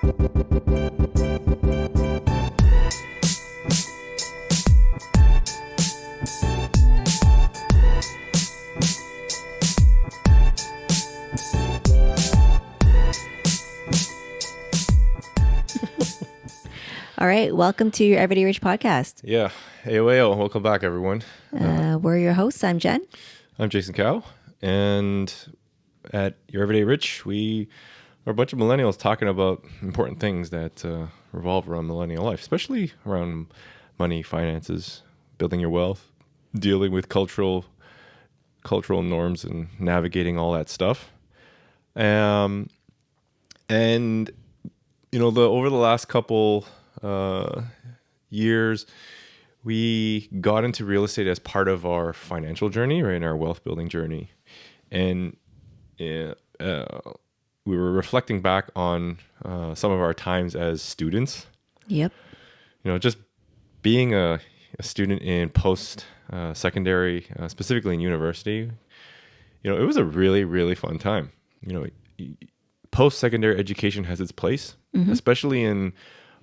All right, welcome to your Everyday Rich podcast. Yeah. Ayo. Welcome back, everyone. We're your hosts. I'm Jen. I'm Jason Cow. And at Your Everyday Rich, we are a bunch of millennials talking about important things that revolve around millennial life, especially around money, finances, building your wealth, dealing with cultural norms and navigating all that stuff. And, you know, over the last couple years, we got into real estate as part of our financial journey, right, and our wealth building journey. And we were reflecting back on some of our times as students. Yep. You know, just being a student in post-secondary, specifically in university, you know, it was a really, really fun time. You know, post-secondary education has its place, especially in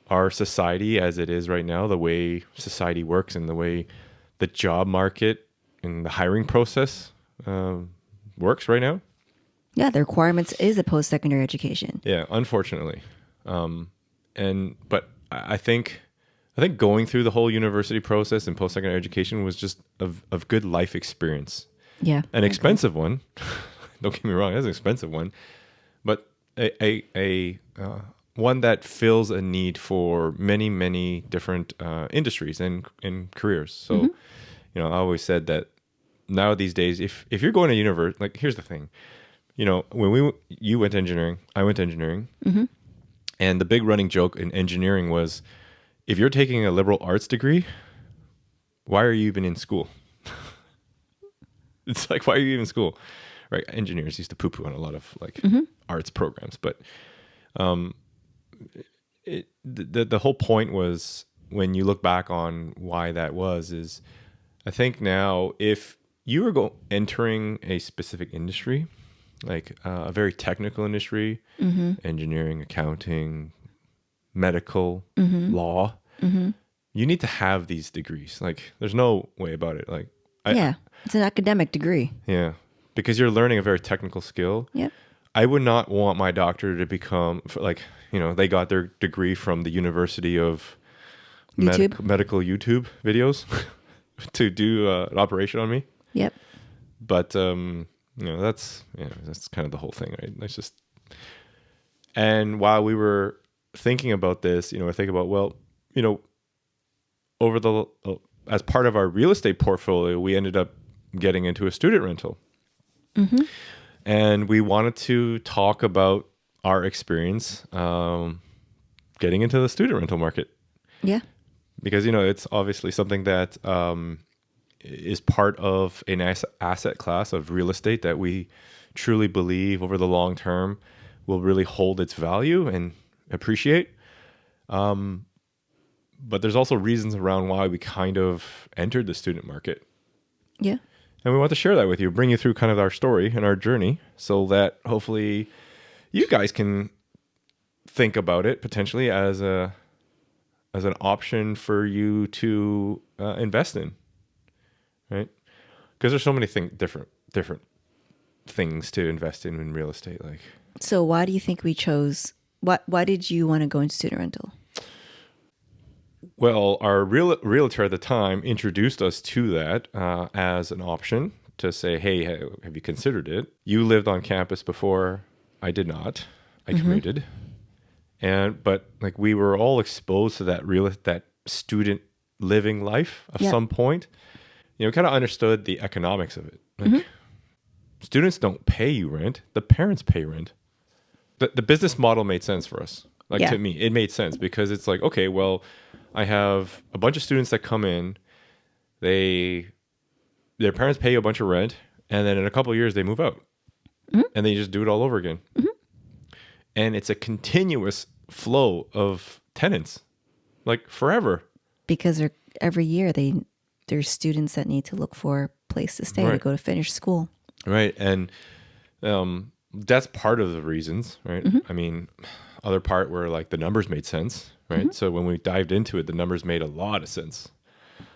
our society as it is right now, the way society works and the way the job market and the hiring process works right now. Yeah, the requirements is a post-secondary education. Yeah, unfortunately. But I think going through the whole university process and post-secondary education was just a good life experience. Yeah. An expensive one. Don't get me wrong, it's an expensive one. But a one that fills a need for many, many different industries and careers. So, you know, I always said that now these days, if you're going to university, like, here's the thing, you know, when you went to engineering, I went to engineering, and the big running joke in engineering was, if you're taking a liberal arts degree, why are you even in school? It's like, why are you even in school? Right? Engineers used to poo-poo on a lot of like arts programs, but the whole point was, when you look back on why that was, is I think now if you were entering a specific industry, like a very technical industry, engineering, accounting, medical, law, you need to have these degrees. Like, there's no way about it. Like, It's an academic degree. Yeah, because you're learning a very technical skill. Yep. I would not want my doctor to become, like, you know, they got their degree from the University of medical YouTube videos to do an operation on me. Yep. But, you know, that's kind of the whole thing, right? That's just, and while we were thinking about this, you know, I think about, well, you know, as part of our real estate portfolio, we ended up getting into a student rental. And we wanted to talk about our experience getting into the student rental market. Yeah. Because, you know, it's obviously something that is part of an asset class of real estate that we truly believe over the long term will really hold its value and appreciate. But there's also reasons around why we kind of entered the student market. Yeah. And we want to share that with you, bring you through kind of our story and our journey, so that hopefully you guys can think about it potentially as an option for you to invest in, right? Because there's so many different things to invest in real estate. Like, so why do you think we chose? Why did you want to go into student rental? Well, our realtor at the time introduced us to that as an option, to say, hey, have you considered it? You lived on campus before. I did not. I commuted. But like, we were all exposed to that student living life of some point. You know, kind of understood the economics of it. Like, students don't pay you rent. The parents pay rent. The business model made sense for us. Like, to me, it made sense, because it's like, okay, well, I have a bunch of students that come in, their parents pay you a bunch of rent, and then in a couple of years they move out, and they just do it all over again. And it's a continuous flow of tenants, like, forever. Because every year there's students that need to look for a place to stay to go to finish school. Right. And that's part of the reasons, right? I mean, other part where like the numbers made sense, right? So when we dived into it, the numbers made a lot of sense.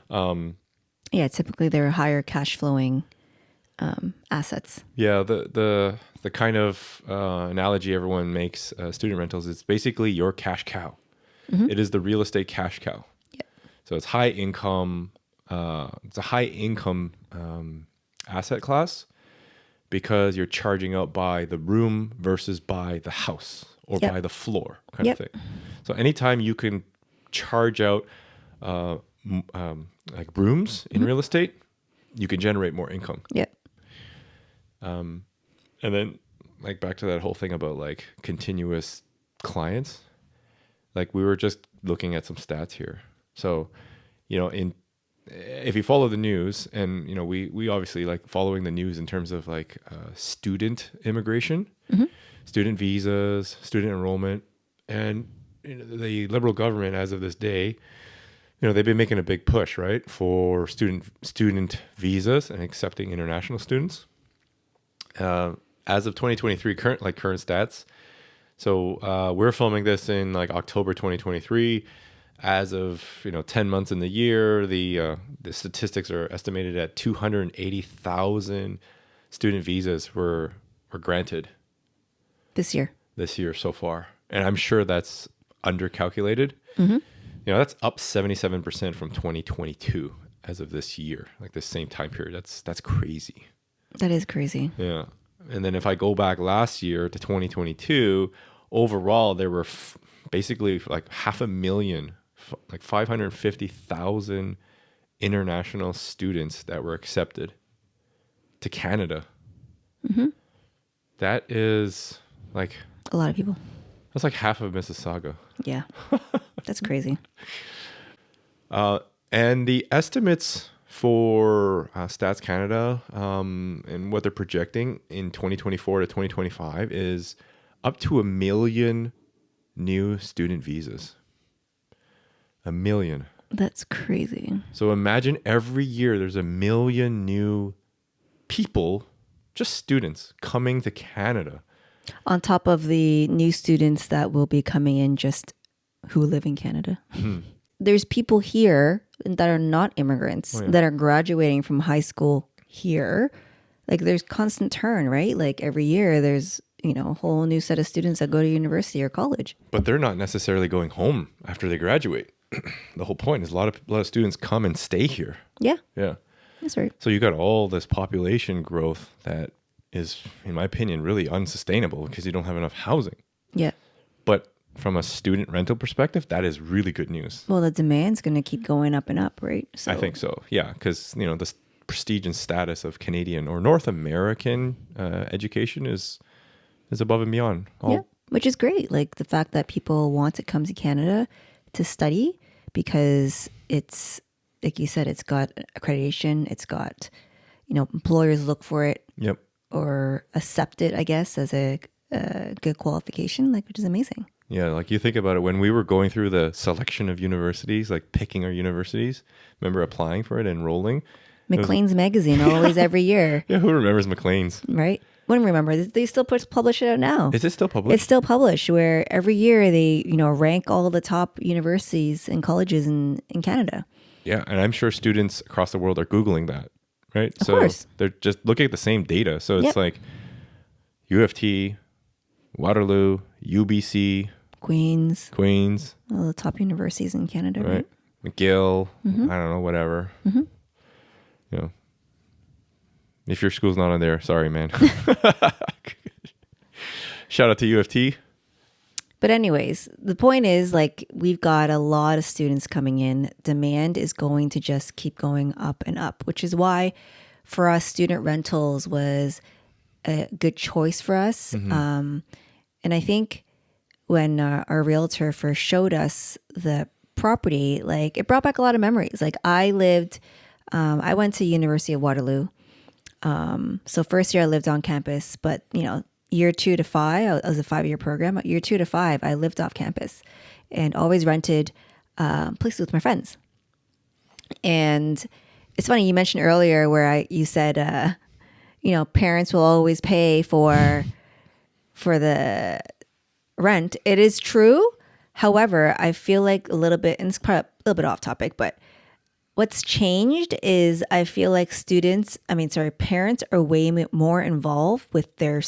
Yeah, typically they're higher cash flowing assets. Yeah, the kind of analogy everyone makes student rentals is basically your cash cow. It is the real estate cash cow. Yep. So it's high income. It's a high income asset class because you're charging out by the room versus by the house or Yep. by the floor kind Yep. of thing. So anytime you can charge out like rooms in real estate, you can generate more income. Yep. And then like back to that whole thing about like continuous clients, like we were just looking at some stats here. So, if you follow the news and, we obviously like following the news in terms of like student immigration, student visas, student enrollment, and the Liberal government as of this day, they've been making a big push, right, for student visas and accepting international students. As of 2023, current stats. So we're filming this in like October 2023. As of 10 months in the year, the statistics are estimated at 280,000 student visas were granted This year. so far, and I'm sure that's undercalculated. That's up 77% from 2022 as of this year, like the same time period. That's crazy. That is crazy. Yeah. And then if I go back last year to 2022, overall, there were basically like 500,000, like 550,000 international students that were accepted to Canada. That is like... A lot of people. That's like half of Mississauga. Yeah. That's crazy. And the estimates for Stats Canada and what they're projecting in 2024 to 2025 is up to 1 million new student visas. 1 million. That's crazy. So imagine every year there's 1 million new people, just students, coming to Canada. On top of the new students that will be coming in just who live in Canada. There's people here that are not immigrants that are graduating from high school here. Like there's constant turn, right? Like every year there's, a whole new set of students that go to university or college. But they're not necessarily going home after they graduate. The whole point is a lot of students come and stay here. Yeah. Yeah. That's right. So you got all this population growth that is, in my opinion, really unsustainable because you don't have enough housing. Yeah. But from a student rental perspective, that is really good news. Well, the demand's going to keep going up and up, right? So I think so. Yeah. Because, the prestige and status of Canadian or North American education is above and beyond. Yeah. Which is great. Like the fact that people want to come to Canada to study because it's, like you said, it's got accreditation. It's got, employers look for it. Yep. Or accept it, I guess, as a good qualification, which is amazing. Yeah, like you think about it, when we were going through the selection of universities, like picking our universities, remember applying for it, enrolling? Maclean's magazine, always every year. Yeah, who remembers Maclean's? Right? Wouldn't remember. They still publish it out now. Is it still published? It's still published, where every year they, rank all the top universities and colleges in Canada. Yeah, and I'm sure students across the world are Googling that, right? Of course. They're just looking at the same data. So it's like U of T, Waterloo, UBC, Queens, all the top universities in Canada, right? McGill, I don't know, whatever. If your school's not on there, sorry, man. Shout out to U of T. But anyways, the point is, we've got a lot of students coming in. Demand is going to just keep going up and up, which is why for us, student rentals was a good choice for us. And I think when our realtor first showed us the property, it brought back a lot of memories. I went to University of Waterloo. So first year I lived on campus, but year 2 to 5, I was a 5-year program. Year 2 to 5, I lived off campus and always rented places with my friends. And it's funny, you mentioned earlier where you said, parents will always pay for the rent. It is true. However, I feel like a little bit, and it's probably a little bit off topic, but what's changed is I feel like parents are way more involved with their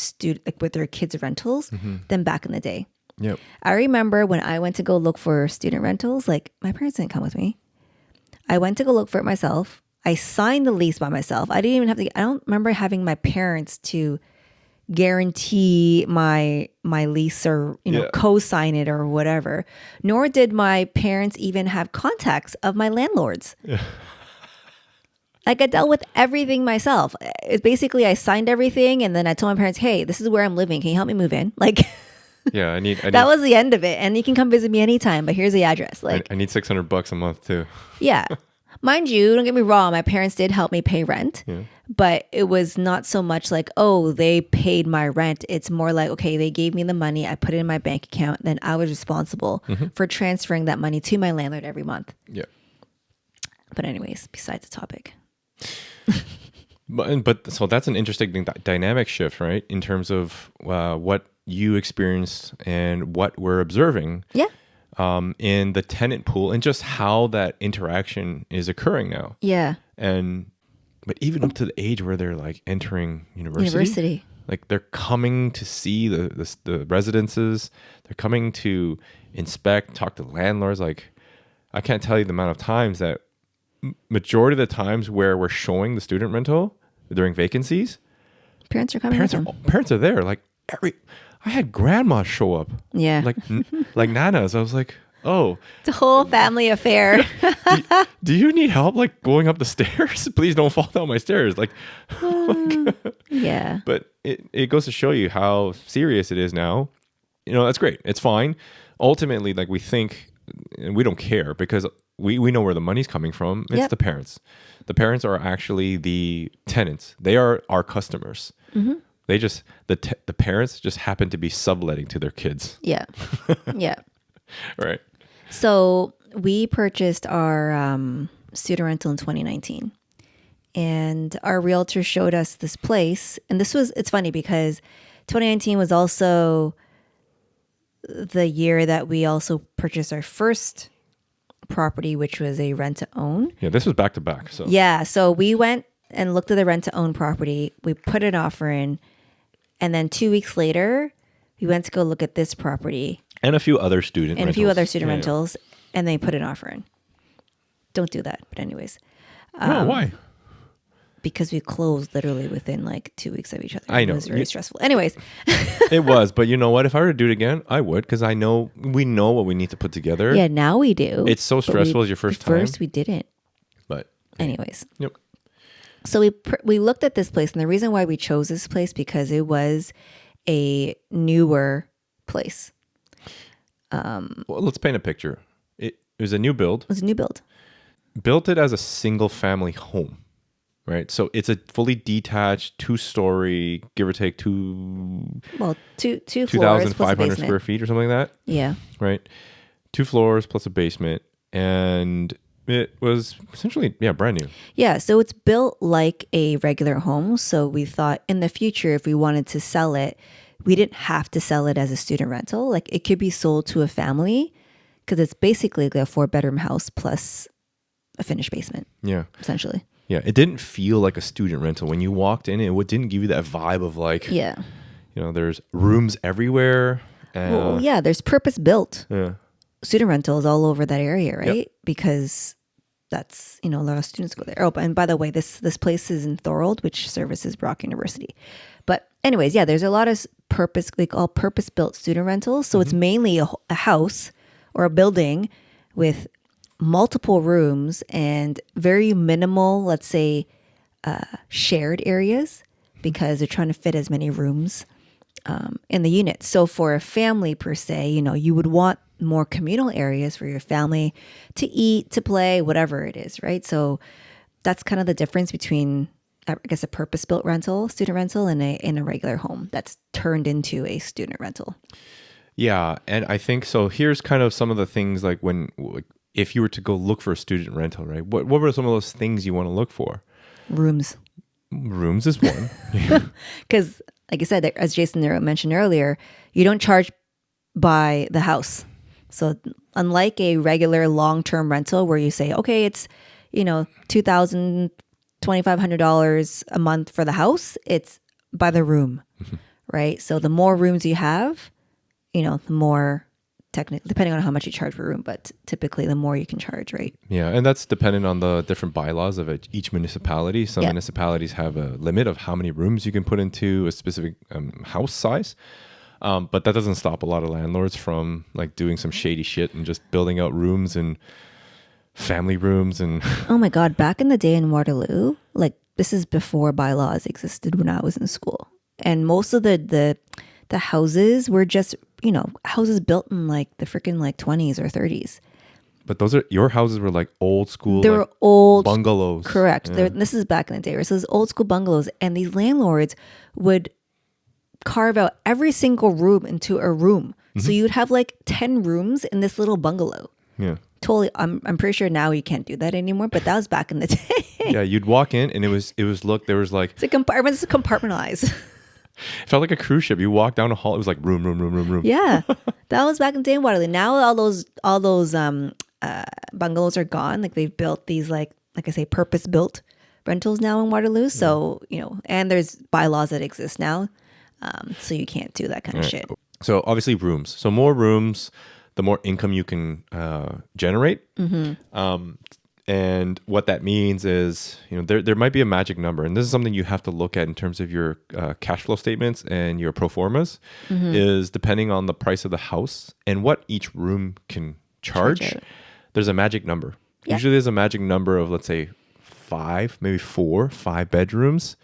with their kids' rentals than back in the day. Yep. I remember when I went to go look for student rentals, like my parents didn't come with me. I went to go look for it myself. I signed the lease by myself. I don't remember having my parents to guarantee my lease or co-sign it or whatever. Nor did my parents even have contacts of my landlords. Yeah. Like I dealt with everything myself. It's basically I signed everything and then I told my parents, "Hey, this is where I'm living. Can you help me move in?" Like Yeah, I need that was the end of it. And you can come visit me anytime, but here's the address. Like I need $600 a month too. yeah. Mind you, don't get me wrong, my parents did help me pay rent, but it was not so much like, oh, they paid my rent. It's more like, okay, they gave me the money, I put it in my bank account, then I was responsible for transferring that money to my landlord every month. Yeah. But anyways, besides the topic. But so that's an interesting dynamic shift, right? In terms of what you experienced and what we're observing. Yeah. In the tenant pool and just how that interaction is occurring now. Yeah. But even up to the age where they're like entering university. Like they're coming to see the residences. They're coming to inspect, talk to landlords. Like I can't tell you the amount of times that majority of the times where we're showing the student rental during vacancies, parents are coming. Parents are there. Like I had grandma show up. Yeah. Like nanas. I was like, oh. It's a whole family affair. Do you need help like going up the stairs? Please don't fall down my stairs. Like, yeah. But it goes to show you how serious it is now. That's great. It's fine. Ultimately, like we think, and we don't care because we know where the money's coming from. It's the parents. The parents are actually the tenants. They are our customers. Mm-hmm. They just the parents just happen to be subletting to their kids. Yeah. Yeah. Right. So we purchased our student rental in 2019. And our realtor showed us this place. And it's funny because 2019 was also the year that we also purchased our first property, which was a rent to own. Yeah, this was back to back. So yeah. So we went and looked at the rent to own property. We put an offer in. And then 2 weeks later, we went to go look at this property. And a few other student rentals. And they put an offer in. Don't do that. But anyways. No, why? Because we closed literally within like 2 weeks of each other. I know. It was very stressful. Anyways. It was. But you know what? If I were to do it again, I would. Because we know what we need to put together. Yeah, now we do. It's so stressful as your first time. First, we didn't. But. Anyways. Yep. So we looked at this place, and the reason why we chose this place because it was a newer place. Well, let's paint a picture. It was a new build. It was a new build. Built it as a single family home, right? So it's a fully detached 2-story, give or take two floors, 2,500 square feet or something like that. Yeah. Right. 2 floors plus a basement, and it was essentially, brand new. Yeah, so it's built like a regular home. So we thought in the future, if we wanted to sell it, we didn't have to sell it as a student rental. Like it could be sold to a family because it's basically like a 4-bedroom house plus a finished basement. Yeah. Essentially. Yeah, it didn't feel like a student rental. When you walked in, it didn't give you that vibe of like, there's rooms everywhere. Well, yeah, there's purpose built student rentals all over that area, right? Yep. Because that's, a lot of students go there. Oh, and by the way, this place is in Thorold, which services Brock University. But anyways, there's a lot of purpose-built student rentals. So it's mainly a house or a building with multiple rooms and very minimal, let's say, shared areas because they're trying to fit as many rooms in the unit. So for a family per se, you would want more communal areas for your family to eat, to play, whatever it is, right? So that's kind of the difference between, I guess, a purpose-built rental, student rental, and a regular home that's turned into a student rental. Yeah, and I think so. Here's kind of some of the things like if you were to go look for a student rental, right? What were some of those things you want to look for? Rooms. Rooms is one. Because, like I said, as Jason mentioned earlier, you don't charge by the house. So unlike a regular long-term rental where you say, okay, it's, $2,000, $2,500 a month for the house, it's by the room, right? So the more rooms you have, the more technically, depending on how much you charge per room, but typically the more you can charge, right? Yeah, and that's dependent on the different bylaws of each municipality. Some municipalities have a limit of how many rooms you can put into a specific house size. But that doesn't stop a lot of landlords from like doing some shady shit and just building out rooms and family rooms and Oh my God, back in the day in Waterloo, like this is before bylaws existed when I was in school. And most of the houses were just, houses built in like the freaking like 20s or 30s. But your houses were like old school. They were old bungalows. Correct. Yeah. This is back in the day, right? So those old school bungalows, and these landlords would carve out every single room into a room. So you'd have like 10 rooms in this little bungalow. Yeah. Totally. I'm pretty sure now you can't do that anymore, but that was back in the day. Yeah, you'd walk in and it was there was like It's a compartment. It's compartmentalized. it felt like a cruise ship. You walk down a hall, it was like room. Yeah, that was back in the day in Waterloo. Now all those bungalows are gone. Like they've built these like I say purpose built rentals now in Waterloo. So and there's bylaws that exist now, so you can't do that kind of shit. So obviously rooms. So more rooms, the more income you can generate. And what that means is, there might be a magic number. And this is something you have to look at in terms of your cash flow statements and your pro formas, is depending on the price of the house and what each room can charge. There's a magic number. Yeah. Usually there's a magic number of, let's say, 5, maybe 4, 5 bedrooms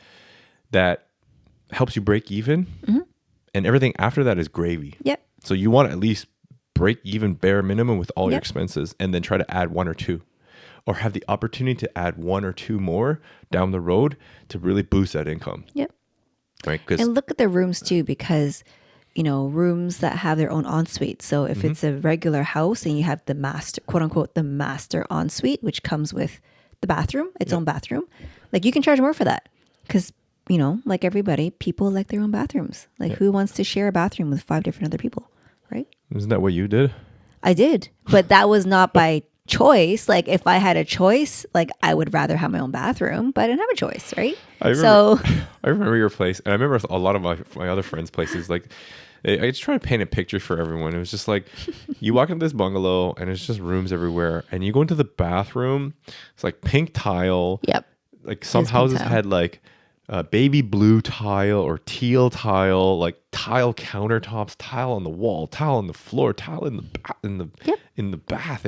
that helps you break even. And everything after that is gravy. Yep. So you want to at least break even bare minimum with all your Yep. expenses and then try to add 1 or 2. Or have the opportunity to add 1 or 2 more down the road to really boost that income. Yep. Right? And look at the rooms too, because rooms that have their own ensuite. So if it's a regular house and you have the master, quote unquote, the master ensuite, which comes with the bathroom, its own bathroom, like you can charge more for that. Because like everybody, people like their own bathrooms. Like who wants to share a bathroom with 5 different other people, right? Isn't that what you did? I did, but that was not by choice. Like if I had a choice, like I would rather have my own bathroom, but I didn't have a choice, right? I remember your place, and I remember a lot of my other friends' places. Like, I just try to paint a picture for everyone. It was just like, you walk into this bungalow, and it's just rooms everywhere, and you go into the bathroom, it's like pink tile. Yep. Like some It's pink houses tile. had like baby blue tile or teal tile, like tile countertops, tile on the wall, tile on the floor, tile in the bath.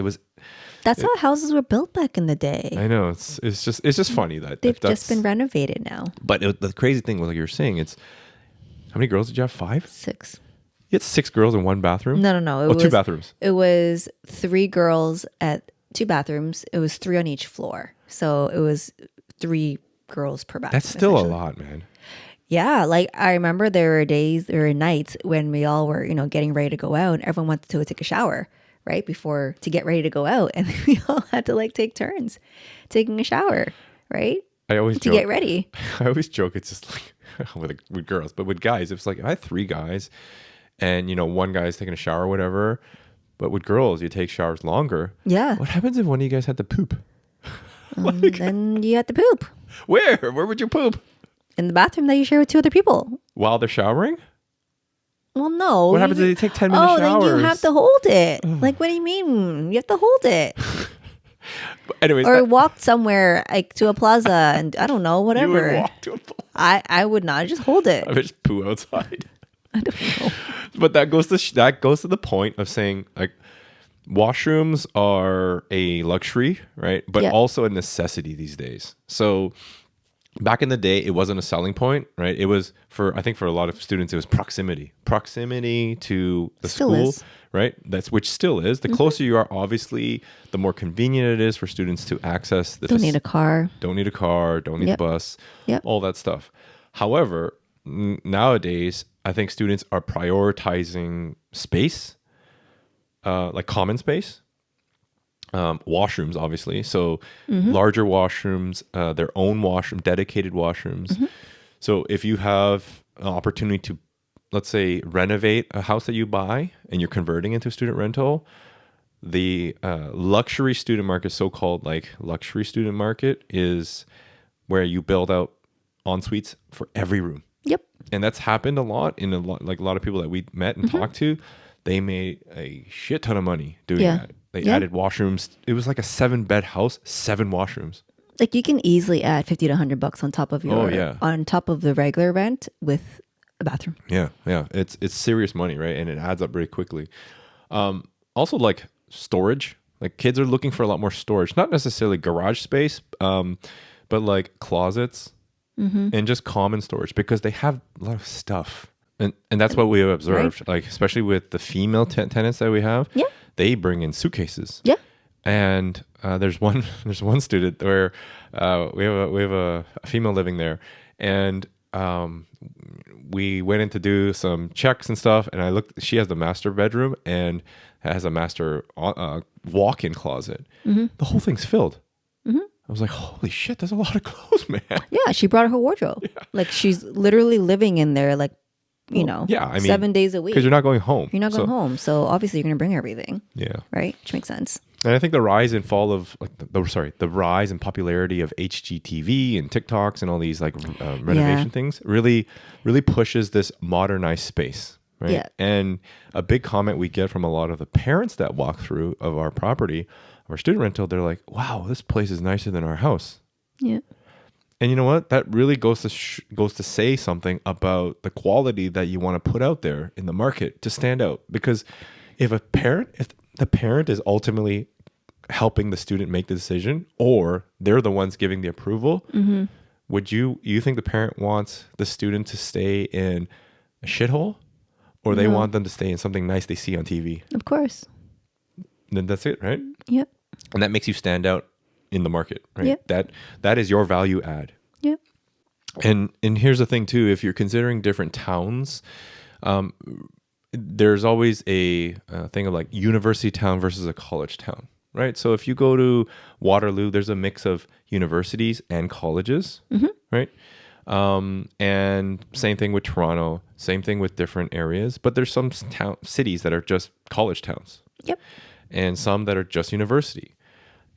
That's how houses were built back in the day. I know it's just funny that They've that's just been renovated now. But the crazy thing was, like you were saying, it's how many girls did you have? 5? 6. You had 6 girls in one bathroom? No. It was 2 bathrooms. It was 3 girls at 2 bathrooms. It was 3 on each floor. So it was 3 girls per bathroom. That's still a essentially. lot, man. Yeah, like I remember there were nights when we all were, getting ready to go out and everyone went to take a shower, right? To get ready to go out. And we all had to like take turns taking a shower, right? I always To get ready. I always joke. It's just like with girls, but with guys, it's like if I had 3 guys, and one guy's taking a shower or whatever. But with girls, you take showers longer. Yeah. What happens if one of you guys had to poop? Then you had to poop Where would you poop? in the bathroom that you share with 2 other people. While they're showering? Well, no. What happens if they take 10-minute showers? Then you have to hold it. Like, what do you mean? You have to hold it. But anyways, Or walk somewhere like to a plaza and I don't know, you whatever. would walk to a I would not just hold it. I would just poo outside. I don't know. But that goes to the point of saying, like, washrooms are a luxury, right? But Yeah. also a necessity these days. So back in the day, it wasn't a selling point, right? It was I think for a lot of students, it was proximity to the Still school, is. right? Which still is. The closer you are, obviously, the more convenient it is for students to access the Don't need a car. Don't need a car, don't need a Yep. bus, Yep. all that stuff. However, nowadays, I think students are prioritizing space, like common space, washrooms, obviously. So larger washrooms, their own washroom, dedicated washrooms. So if you have an opportunity to let's say, renovate a house that you buy and you're converting into student rental, the luxury student market, so-called like luxury student market, is where you build out en suites for every room. Yep. And that's happened a lot in a lot of people that we met and talked to. They made a shit ton of money doing that. They added washrooms. It was like a 7-bed house, 7 washrooms. Like you can easily add $50 to $100 on top of your on top of the regular rent with a bathroom. Yeah. It's serious money, right? And it adds up very quickly. Also, like storage. Like kids are looking for a lot more storage, not necessarily garage space, but like closets and just common storage, because they have a lot of stuff. And that's what we have observed, Right. like especially with the female tenants that we have. Yeah. They bring in suitcases. Yeah. And there's one student where we have a female living there, and we went in to do some checks and stuff. And I looked; she has the master bedroom and has a master walk-in closet. The whole thing's filled. I was like, "Holy shit! There's a lot of clothes, man." Yeah, she brought her wardrobe. Yeah. Like she's literally living in there, like I mean, 7 days a week. Because you're not going home. You're not going home, so obviously you're going to bring everything. Yeah. Right, which makes sense. And I think the rise and fall of the rise and popularity of HGTV and TikToks and all these like renovation things really pushes this modernized space, right? Yeah. And a big comment we get from a lot of the parents that walk through of our property, our student rental, they're like, "Wow, this place is nicer than our house." Yeah. And you know what? That really goes to say something about the quality that you want to put out there in the market to stand out. Because if the parent is ultimately helping the student make the decision, or they're the ones giving the approval, would you think the parent wants the student to stay in a shithole, or they want them to stay in something nice they see on TV? Of course. Then that's it, right? Yep. And that makes you stand out in the market, right? Yep. That is your value add. Yep. And here's the thing too: if you're considering different towns, there's always a thing of like university town versus a college town, right? So if you go to Waterloo, there's a mix of universities and colleges, right? And same thing with Toronto, same thing with different areas. But there's some cities that are just college towns. Yep. And some that are just university.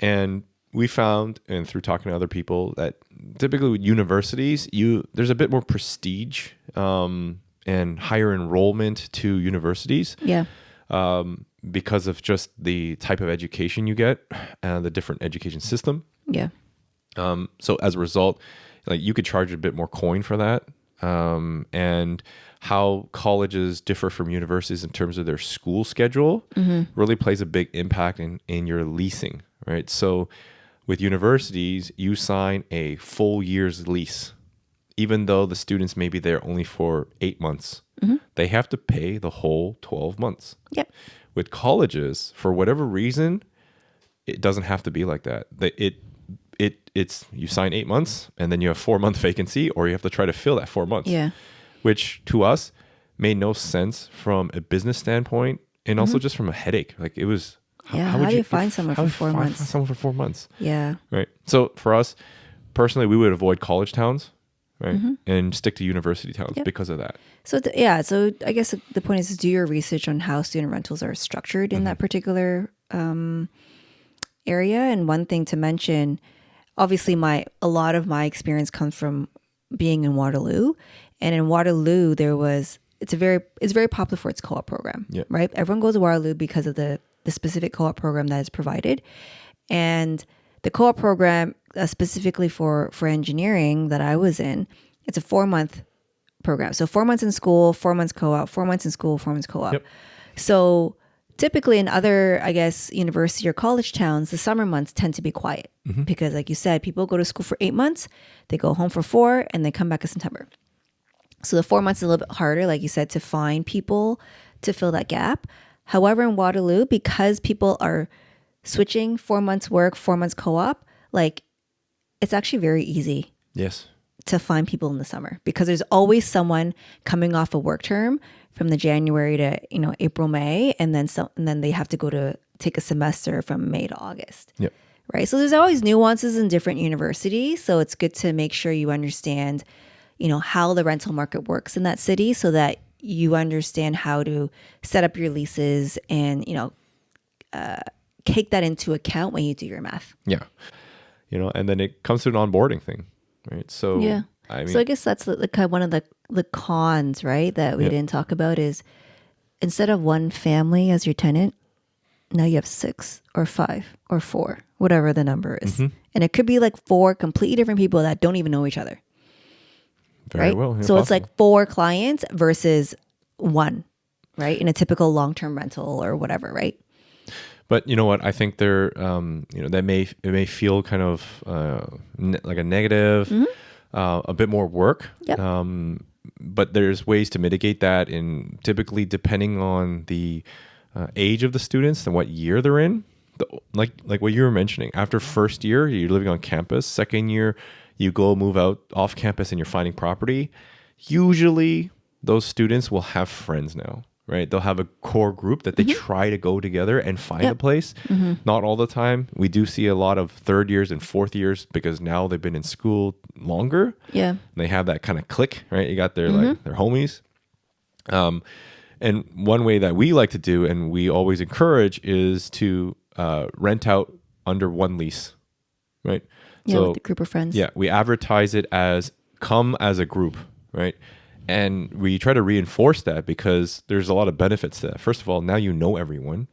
And we found, and through talking to other people, that typically with universities, there's a bit more prestige and higher enrollment to universities. Yeah. Because of just the type of education you get and the different education system. Yeah. So as a result, like you could charge a bit more coin for that. And how colleges differ from universities in terms of their school schedule really plays a big impact in your leasing, right? So with universities, you sign a full year's lease, even though the students may be there only for 8 months. They have to pay the whole 12 months. Yep. With colleges, for whatever reason, it doesn't have to be like that. It's you sign 8 months and then you have 4-month vacancy, or you have to try to fill that 4 months. Yeah. Which to us made no sense from a business standpoint, and also just from a headache. Like it was. How do you find someone for 4 months? Someone for 4 months. Yeah. Right. So for us personally, we would avoid college towns, right, and stick to university towns because of that. So so I guess the point is do your research on how student rentals are structured in that particular area. And one thing to mention, obviously, a lot of my experience comes from being in Waterloo, and in Waterloo it's very popular for its co-op program. Yeah. Right. Everyone goes to Waterloo because of the specific co-op program that is provided, and the co-op program specifically for engineering that I was in, it's a 4-month program. So 4 months in school, 4 months co-op, 4 months in school, 4 months co-op. Yep. So typically in other, I guess, university or college towns, the summer months tend to be quiet because, like you said, people go to school for 8 months, they go home for 4, and they come back in September. So the 4 months is a little bit harder, like you said, to find people to fill that gap. However, in Waterloo, because people are switching 4 months work, 4 months co-op, like it's actually very easy. Yes. To find people in the summer, because there's always someone coming off a work term from the January to April, May, and then they have to go to take a semester from May to August. Yep. Right. So there's always nuances in different universities. So it's good to make sure you understand, how the rental market works in that city, so that you understand how to set up your leases and, take that into account when you do your math. Yeah. And then it comes to an onboarding thing, right? So, Yeah. I So I mean, guess that's the kind of one of the cons, right, that we yeah, didn't talk about is instead of one family as your tenant, now you have 6 or 5 or 4, whatever the number is. And it could be like 4 completely different people that don't even know each other, very right? well, yeah, So it's like possible. 4 clients versus 1, right? In a typical long-term rental or whatever, right? But you know what? I think that it may feel kind of like a negative, a bit more work. Yep. But there's ways to mitigate that, in typically depending on the age of the students and what year they're in. Like what you were mentioning, after first year, you're living on campus. Second year, you go move out off campus and you're finding property. Usually, those students will have friends now, right? They'll have a core group that they try to go together and find a Yep. place. Not all the time. We do see a lot of third years and fourth years because now they've been in school longer. Yeah. And they have that kind of click, right? You got their like their homies. And one way that we like to do, and we always encourage, is to rent out under one lease, right? Yeah, with the group of friends. Yeah, we advertise it as come as a group, right? And we try to reinforce that because there's a lot of benefits to that. First of all, now you know everyone,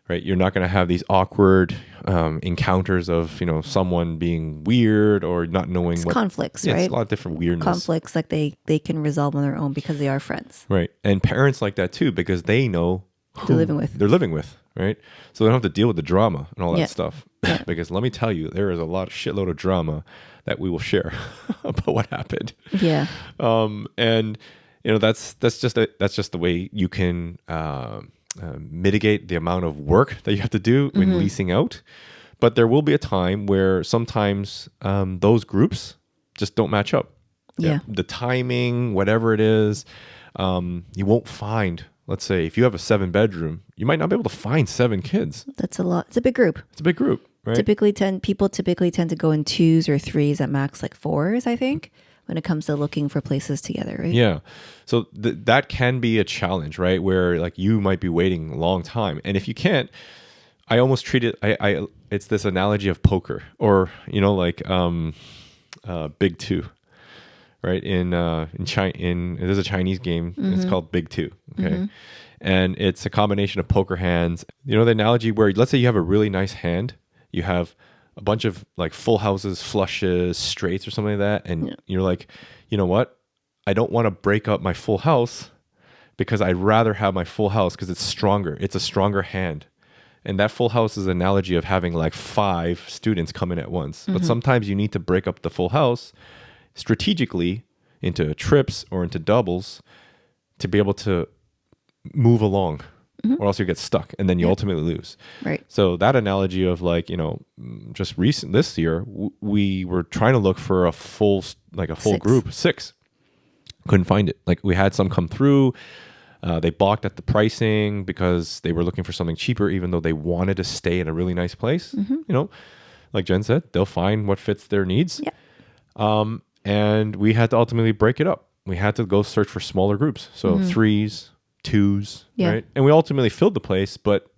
right? You're not going to have these awkward encounters of someone being weird or not knowing It's what conflicts, Yeah, right? it's a lot of different weirdness. Conflicts like they can resolve on their own because they are friends. Right. And parents like that too because they know who They're living with. right? So they don't have to deal with the drama and all that Yeah. stuff. Yeah. Because let me tell you, there is a shitload of drama that we will share about what happened. Yeah. And that's just the way you can mitigate the amount of work that you have to do when leasing out. But there will be a time where sometimes those groups just don't match up. Yeah. The timing, whatever it is, you won't find. Let's say if you have a 7-bedroom, you might not be able to find 7 kids. That's a lot. It's a big group. It's a big group, right? People typically tend to go in 2s or 3s at max, like 4s, I think, when it comes to looking for places together, right? Yeah. So that can be a challenge, right? Where like you might be waiting a long time. And if you can't, I almost treat it, it's this analogy of poker or, Big Two, right? There's a Chinese game. It's called Big Two. Okay. And it's a combination of poker hands. The analogy where let's say you have a really nice hand, you have a bunch of like full houses, flushes, straights or something like that. And you're like, you know what? I don't want to break up my full house because I'd rather have my full house because it's stronger. It's a stronger hand. And that full house is an analogy of having like 5 students come in at once. But sometimes you need to break up the full house strategically into trips or into doubles to be able to move along, or else you get stuck and then you ultimately lose. Right. So that analogy of like, just recent this year, we were trying to look for a full 6. group, 6. Couldn't find it. Like we had some come through. They balked at the pricing because they were looking for something cheaper, even though they wanted to stay in a really nice place. Like Jen said, they'll find what fits their needs. Yeah. And we had to ultimately break it up. We had to go search for smaller groups. So 3s, 2s, Yeah. right? And we ultimately filled the place, but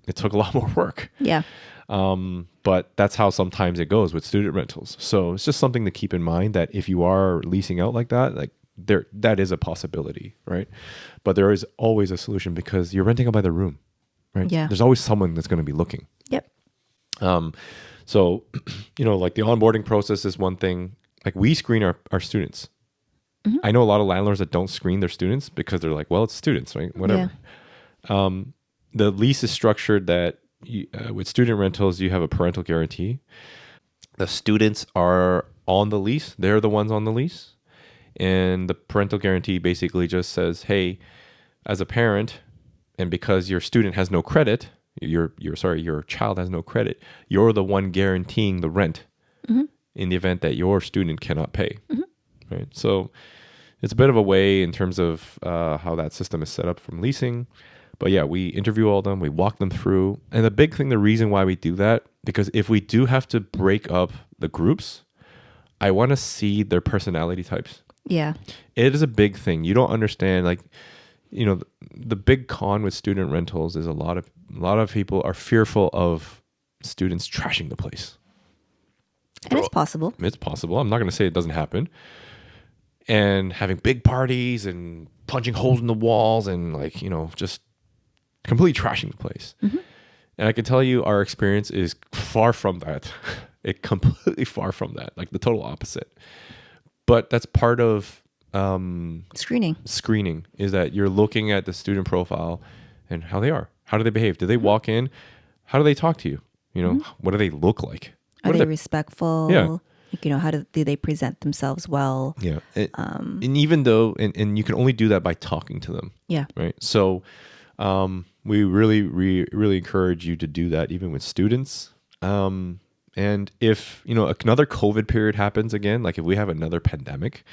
it took a lot more work. Yeah. But that's how sometimes it goes with student rentals. So it's just something to keep in mind that if you are leasing out like that, that is a possibility, right? But there is always a solution because you're renting out by the room, right? Yeah. There's always someone that's going to be looking. Yep. So, like the onboarding process is one thing. Like we screen our students. I know a lot of landlords that don't screen their students because they're like, well, it's students, right? Whatever. The lease is structured that with student rentals, you have a parental guarantee. The students are on the lease. They're the ones on the lease. And the parental guarantee basically just says, hey, as a parent, and because your student has no credit, your child has no credit, you're the one guaranteeing the rent in the event that your student cannot pay. Right? So it's a bit of a way in terms of how that system is set up from leasing. But yeah, we interview all of them, we walk them through. And the reason why we do that, because if we do have to break up the groups, I want to see their personality types. Yeah. It is a big thing. You don't understand, like, the big con with student rentals is a lot of people are fearful of students trashing the place. And it's possible. It's possible. I'm not going to say it doesn't happen. And having big parties and punching holes in the walls and, like, just completely trashing the place. And I can tell you our experience is far from that. It completely far from that, like the total opposite. But that's part of screening is that you're looking at the student profile and how they are. How do they behave? Do they walk in? How do they talk to you? What do they look like? Are they respectful? Yeah. Like, how do they present themselves well? Yeah. And even though, and you can only do that by talking to them. Yeah. Right. So we really, really encourage you to do that even with students. And if, another COVID period happens again, like if we have another pandemic,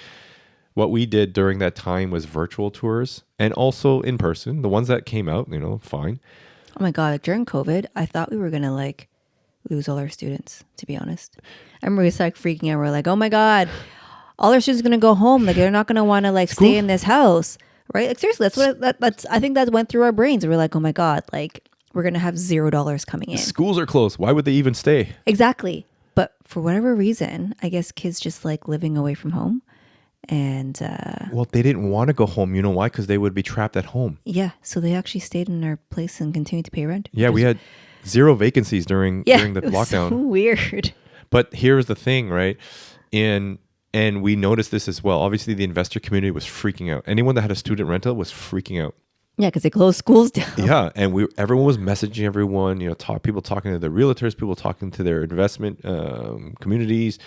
what we did during that time was virtual tours and also in person. The ones that came out, fine. Oh my God. Like during COVID, I thought we were going to lose all our students, to be honest. I remember we started freaking out. We're like, oh my God, all our students are going to go home. Like they're not going to want to stay in this house. Right? Like seriously, I think that went through our brains. We're like, oh my God, like we're going to have $0 coming in. Schools are closed. Why would they even stay? Exactly. But for whatever reason, I guess kids just like living away from home. And well, they didn't want to go home. You know why? Because they would be trapped at home. Yeah. So they actually stayed in our place and continued to pay rent. Yeah, we had 0 vacancies during the lockdown. So weird. But here's the thing, right? And we noticed this as well. Obviously, the investor community was freaking out. Anyone that had a student rental was freaking out. Yeah, because they closed schools down. Yeah, and everyone was messaging everyone. People talking to the realtors, people talking to their investment communities.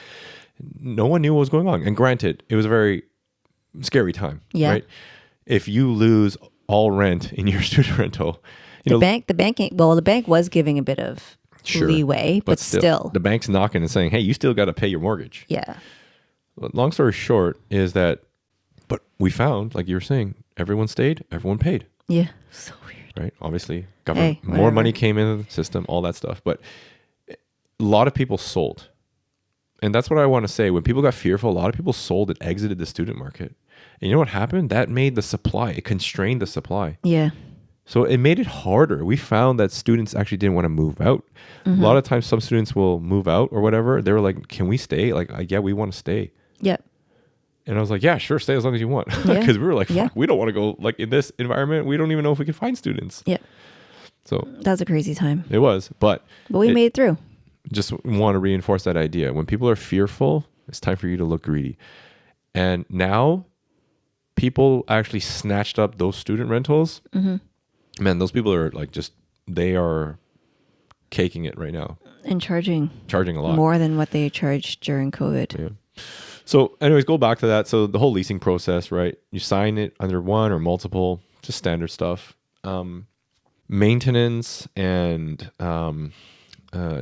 No one knew what was going on. And granted, it was a very scary time. Yeah. Right? If you lose all rent in your student rental, the bank was giving a bit of leeway, but still, the bank's knocking and saying, "Hey, you still got to pay your mortgage." Yeah. Long story short is that, but we found, like you were saying, everyone stayed, everyone paid. Yeah. So weird. Right? Obviously, government, more money came into the system, all that stuff. But a lot of people sold. And that's what I want to say. When people got fearful, a lot of people sold and exited the student market. And you know what happened? That made the supply, it constrained the supply. Yeah. So it made it harder. We found that students actually didn't want to move out. A lot of times some students will move out or whatever. They were like, can we stay? Like, yeah, we want to stay. Yeah. And I was like, yeah, sure, stay as long as you want. Because we were like, fuck, we don't want to go, like, in this environment. We don't even know if we can find students. Yeah. So that was a crazy time. It was, but we made it through. Just want to reinforce that idea. When people are fearful, it's time for you to look greedy. And now people actually snatched up those student rentals. Man, those people are like they are caking it right now. And charging a lot. More than what they charged during COVID. Yeah. So anyways, go back to that. So the whole leasing process, right? You sign it under one or multiple, just standard stuff. Maintenance and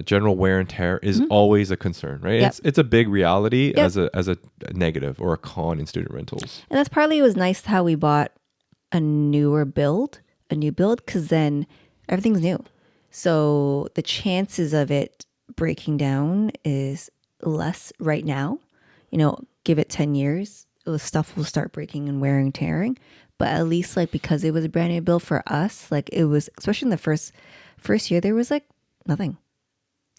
general wear and tear is always a concern, right? Yep. It's a big reality as a negative or a con in student rentals. And that's partly, it was nice how we bought a new build, because then everything's new. So the chances of it breaking down is less right now. Give it 10 years, stuff will start breaking and wearing, tearing. But at least because it was a brand new build for us, it was, especially in the first year, there was nothing.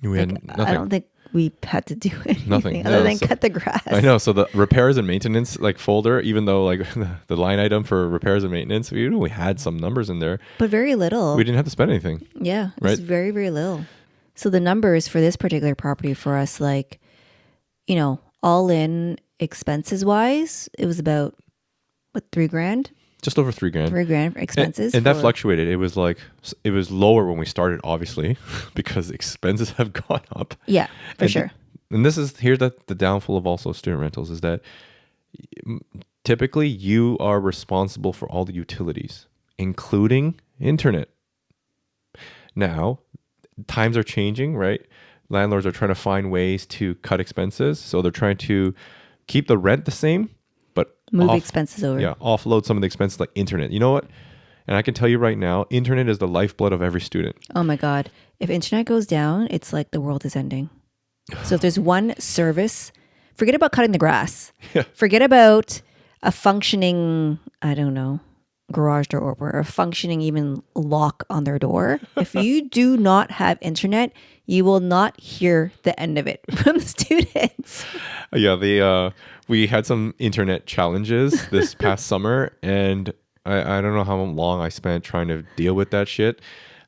We had nothing. I don't think we had to do anything nothing other than cut the grass. I know. So the repairs and maintenance folder, even though the line item for repairs and maintenance, we had some numbers in there, but very little. We didn't have to spend anything. Yeah, it was very, very little. So the numbers for this particular property for us, all in expenses wise, it was about $3,000. Just over $3,000. $3,000 for expenses. And that fluctuated. It was it was lower when we started, obviously, because expenses have gone up. Yeah, for sure. And here's the downfall of also student rentals is that typically you are responsible for all the utilities, including internet. Now, times are changing, right? Landlords are trying to find ways to cut expenses. So they're trying to keep the rent the same, but move expenses over. Yeah, offload some of the expenses like internet. You know what? And I can tell you right now, internet is the lifeblood of every student. Oh my God. If internet goes down, it's like the world is ending. So if there's one service, forget about cutting the grass. Yeah. Forget about a functioning, I don't know, garage door opener or a functioning even lock on their door. If you do not have internet, you will not hear the end of it from the students. Yeah, we had some internet challenges this past summer, and I don't know how long I spent trying to deal with that shit.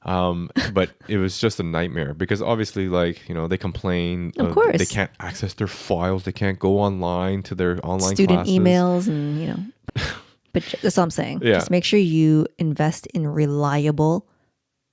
But it was just a nightmare because obviously, like, they complain. Of They course. can't access their files. They can't go online to their online Student classes. emails and, but that's all I'm saying. Yeah. Just make sure you invest in reliable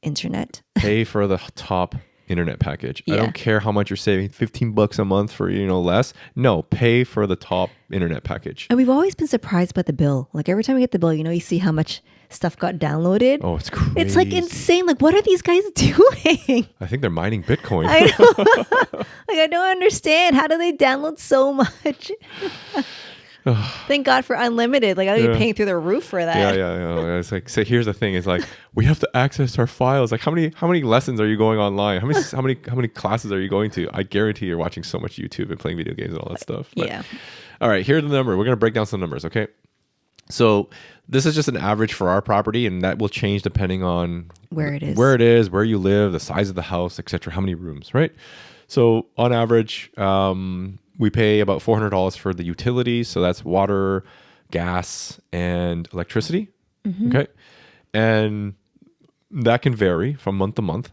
internet. Pay for the top internet package. I Yeah. don't care how much you're saving, $15 a month for, less. No, pay for the top internet package. And we've always been surprised by the bill. Like every time we get the bill, you see how much stuff got downloaded. Oh, it's crazy. It's like insane. Like, what are these guys doing? I think they're mining Bitcoin. I know. Like, I don't understand. How do they download so much? Thank God for unlimited. Like, I would be paying through the roof for that. Yeah. It's like, so here's the thing: is like we have to access our files. Like, how many lessons are you going online? How many classes are you going to? I guarantee you're watching so much YouTube and playing video games and all that stuff. But, Yeah. All right, here's the number. We're gonna break down some numbers, okay? So this is just an average for our property, and that will change depending on Where it is. where you live, the size of the house, etc. How many rooms, right? So on average, we pay about $400 for the utilities. So that's water, gas, and electricity. Okay, and that can vary from month to month.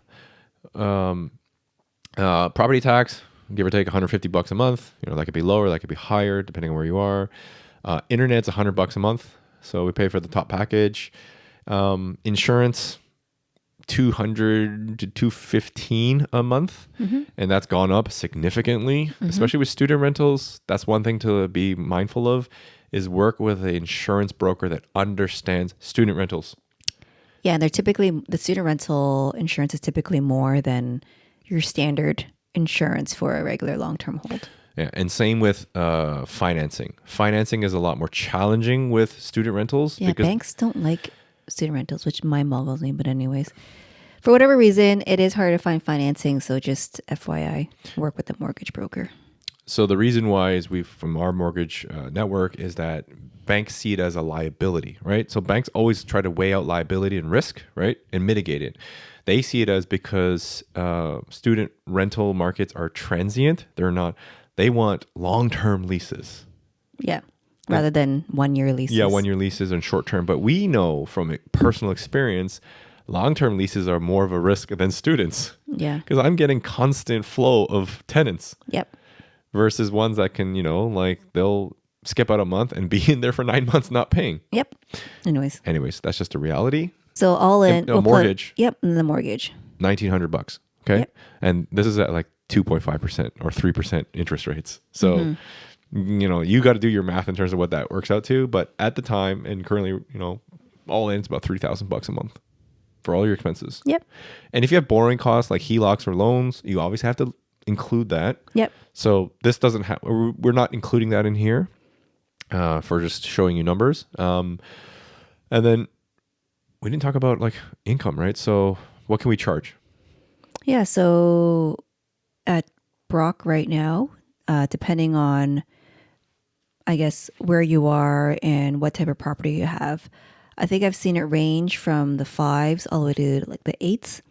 Property tax, give or take $150 a month. That could be lower, that could be higher, depending on where you are. Internet's $100 a month, so we pay for the top package. Insurance, $200 to $215 a month, and that's gone up significantly, especially with student rentals. That's one thing to be mindful of, is work with an insurance broker that understands student rentals. Yeah, and the student rental insurance is typically more than your standard insurance for a regular long-term hold. Yeah, and same with financing. Financing is a lot more challenging with student rentals. Yeah, because banks don't like student rentals, which mind boggles me. But anyways, for whatever reason, it is hard to find financing. So just FYI, work with a mortgage broker. So the reason why is from our mortgage network is that banks see it as a liability, right? So banks always try to weigh out liability and risk, right, and mitigate it. They see it as because student rental markets are transient. They want long-term leases. Yeah, rather than 1-year leases. Yeah, 1-year leases and short-term. But we know from personal experience, long-term leases are more of a risk than students. Yeah. Because I'm getting constant flow of tenants. Yep. Versus ones that can, they'll skip out a month and be in there for 9 months not paying. Yep. Anyways, that's just a reality. so all in. A mortgage. And the mortgage. $1,900. Okay. Yep. And this is at like 2.5% or 3% interest rates. So, you got to do your math in terms of what that works out to. But at the time and currently, all in, it's about $3,000 a month for all your expenses. Yep. And if you have borrowing costs like HELOCs or loans, you always have to include that. Yep. So this doesn't have, we're not including that in here for just showing you numbers. And then we didn't talk about like income, right? So what can we charge? Yeah. So at Brock right now, depending on, I guess, where you are and what type of property you have, I think I've seen it range from the 5s all the way to like the 8s.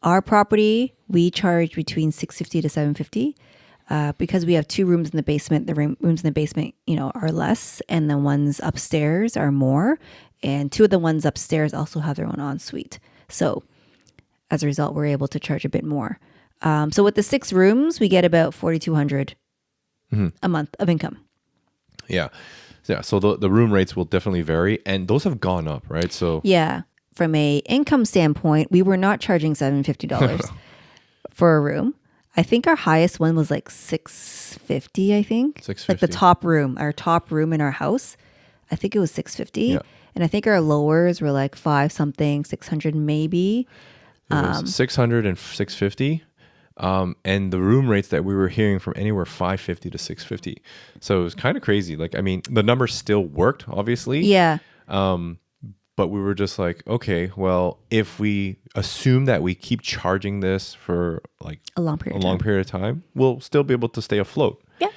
Our property, we charge between $650 to $750 because we have 2 rooms in the basement. The rooms in the basement, are less, and the ones upstairs are more. And 2 of the ones upstairs also have their own ensuite. So as a result, we're able to charge a bit more. So with the 6 rooms, we get about $4,200 a month of income. Yeah. So the room rates will definitely vary, and those have gone up, right? So Yeah. From a income standpoint, we were not charging $750 for a room. I think our highest one was like $650, I think. $650. Like the top room, our top room in our house, I think it was $650. Yeah. And I think our lowers were like 5 something, 600 maybe. it was 600 and 650. And the room rates that we were hearing from anywhere 550 to 650. So it was kind of crazy. Like, I mean, the numbers still worked, obviously. Yeah. But we were just like, okay, well, if we assume that we keep charging this for like A long period of time. period of time, we'll still be able to stay afloat. Yeah.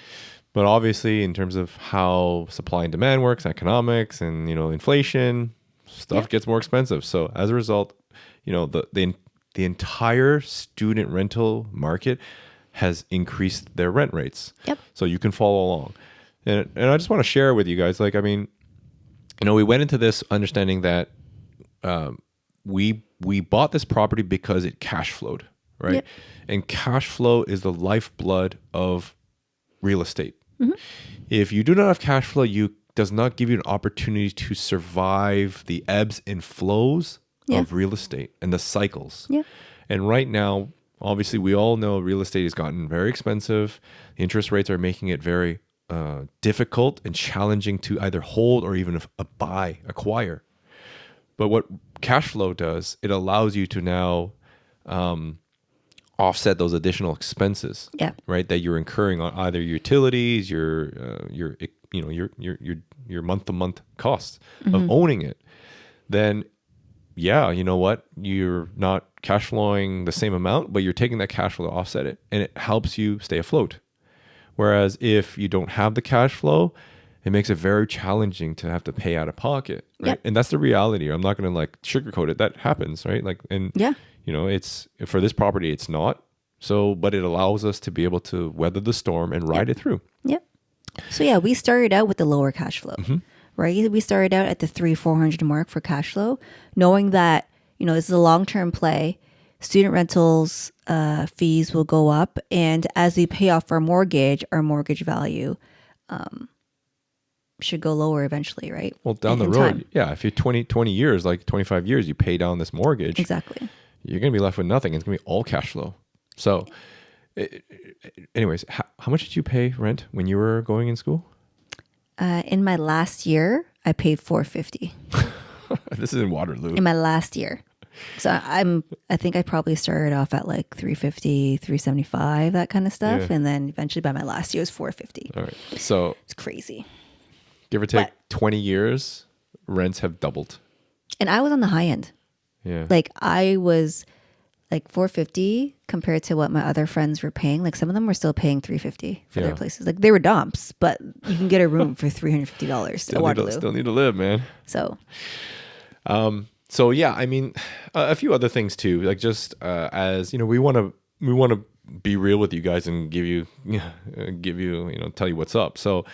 But obviously, in terms of how supply and demand works, economics, and inflation, stuff gets more expensive. So as a result, the entire student rental market has increased their rent rates. Yep. So you can follow along, and I just want to share with you guys. Like, I mean, we went into this understanding that we bought this property because it cash flowed, right? Yep. And cash flow is the lifeblood of real estate. Mm-hmm. If you do not have cash flow, you does not give you an opportunity to survive the ebbs and flows of real estate and the cycles. Yeah. And right now, obviously, we all know real estate has gotten very expensive. Interest rates are making it very difficult and challenging to either hold or even acquire. But what cash flow does, it allows you to now offset those additional expenses, right? That you're incurring on either utilities, your month-to-month costs of owning it. Then, you know what? You're not cash flowing the same amount, but you're taking that cash flow to offset it, and it helps you stay afloat. Whereas if you don't have the cash flow, it makes it very challenging to have to pay out of pocket, right? Yep. And that's the reality. I'm not going to sugarcoat it. That happens, right? It's for this property, it's not. So, but it allows us to be able to weather the storm and ride it through. Yep. So we started out with the lower cash flow, right? We started out at the 300-400 mark for cash flow, knowing that, this is a long-term play. Student rentals fees will go up. And as we pay off our mortgage value should go lower eventually, right? Well, down the road, if you're 20 years, like 25 years, you pay down this mortgage. Exactly. You're going to be left with nothing. It's going to be all cash flow. So anyways, how much did you pay rent when you were going in school? In my last year, I paid $450. This is in Waterloo. In my last year. So I think I probably started off at like $350, $375, that kind of stuff. Yeah. And then eventually by my last year it was $450. All right. So it's crazy. Give or take 20 years, rents have doubled. And I was on the high end. Yeah. Like I was like $450 compared to what my other friends were paying. Like some of them were still paying $350 for their places. Like they were dumps, but you can get a room for $350 at Waterloo. Still need to live, man. So I mean, a few other things too. Like just as we want to be real with you guys and give you tell you what's up. So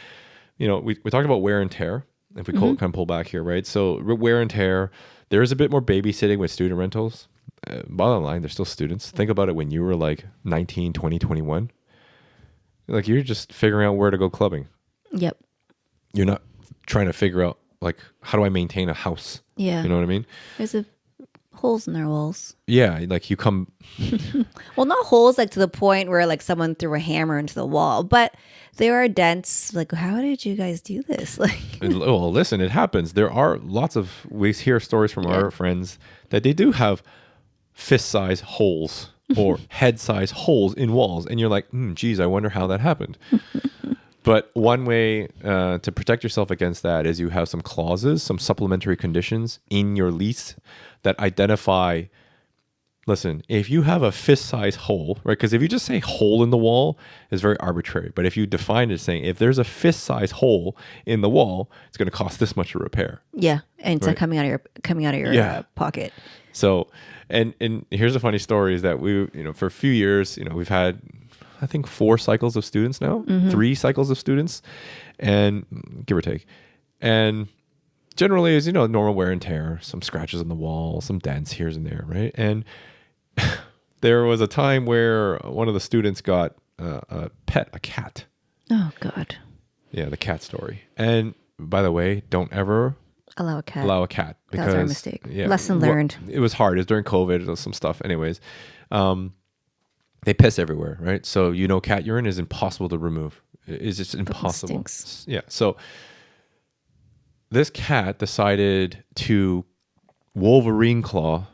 we talked about wear and tear. If we kind of pull back here, right? So wear and tear. There is a bit more babysitting with student rentals. Bottom line, they're still students. Think about it when you were like 19, 20, 21. Like you're just figuring out where to go clubbing. Yep. You're not trying to figure out like, how do I maintain a house? Yeah. You know what I mean? There's holes in their walls. Yeah. Like you come. Well, not holes like to the point where like someone threw a hammer into the wall, but there are dents. Like, how did you guys do this? Like, well, listen, it happens. There are lots of, we hear stories from our friends that they do have fist-size holes or head-size holes in walls. And you're like, geez, I wonder how that happened. But one way to protect yourself against that is you have some clauses, some supplementary conditions in your lease that identify, listen, if you have a fist-size hole, right? Because if you just say hole in the wall, it's very arbitrary. But if you define it saying, if there's a fist-size hole in the wall, it's going to cost this much to repair. Yeah, and it's not coming out of your pocket. So, and here's a funny story is that we, for a few years, we've had, I think 4 cycles of students now, 3 cycles of students, and give or take. And generally is, normal wear and tear, some scratches on the wall, some dents here and there, right? And there was a time where one of the students got a cat. Oh, God. Yeah, the cat story. And by the way, don't ever allow a cat. Because, that was our mistake. Lesson learned. It was hard. It was during COVID. It was some stuff. Anyways, they piss everywhere, right? So cat urine is impossible to remove. It's just impossible. Stinks. Yeah. So this cat decided to Wolverine claw